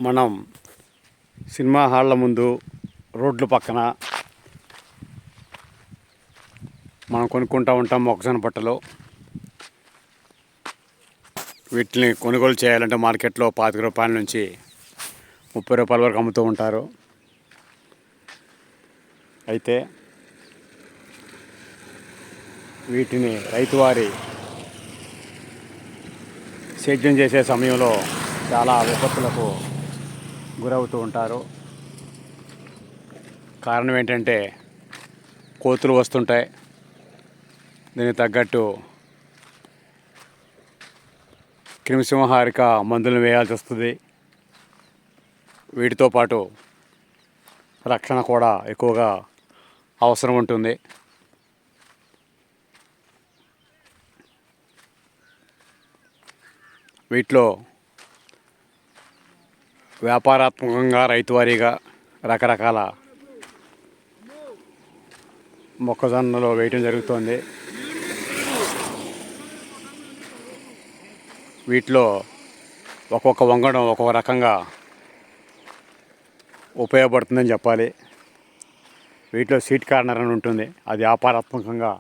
మనం సినిమా హాళ్ళ ముందు రోడ్ల పక్కన మనం కొనుక్కుంటూ ఉంటాం మొక్కజొన్న బట్టలు. వీటిని కొనుగోలు చేయాలంటే మార్కెట్లో 25 రూపాయల నుంచి 30 రూపాయల వరకు అమ్ముతూ ఉంటారు. అయితే వీటిని రైతువారి సేద్యం చేసే సమయంలో చాలా విపత్తులకు గురవుతూ ఉంటారు. కారణం ఏంటంటే కోతులు వస్తుంటాయి. దీనికి తగ్గట్టు క్రిమిసంహారక మందులను వేయాల్సి వస్తుంది. వీటితో పాటు రక్షణ కూడా ఎక్కువగా అవసరం ఉంటుంది. వీటిలో వ్యాపారాత్మకంగా రైతువారీగా రకరకాల మొక్కజొన్నలు వేయటం జరుగుతుంది. వీటిలో ఒక్కొక్క వంగడం ఒక్కొక్క రకంగా ఉపయోగపడుతుందని చెప్పాలి. వీటిలో సీట్ కార్నర్ అని ఉంటుంది. అది వ్యాపారాత్మకంగా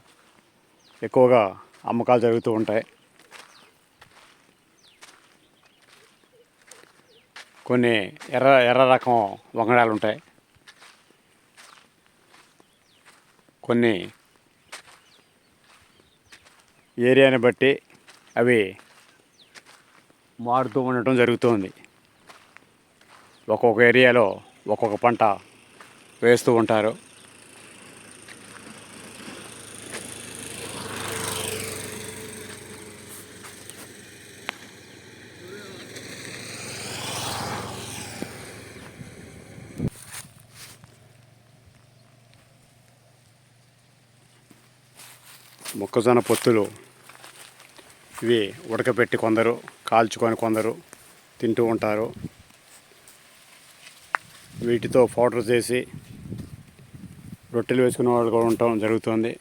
ఎక్కువగా అమ్మకాలు జరుగుతూ ఉంటాయి. కొన్ని ఎర్ర రకం వంగడాలు ఉంటాయి. కొన్ని ఏరియాని బట్టి అవి మారుతూ ఉండటం జరుగుతుంది. ఒక్కొక్క ఏరియాలో ఒక్కొక్క పంట వేస్తూ ఉంటారు. మొక్కజొన్న పొత్తులు ఇవి ఉడకపెట్టి కొందరు కాల్చుకొని కొందరు తింటూ ఉంటారు. వీటితో పౌడర్ చేసి రొట్టెలు వేసుకునే వాళ్ళు కూడా ఉండటం జరుగుతుంది.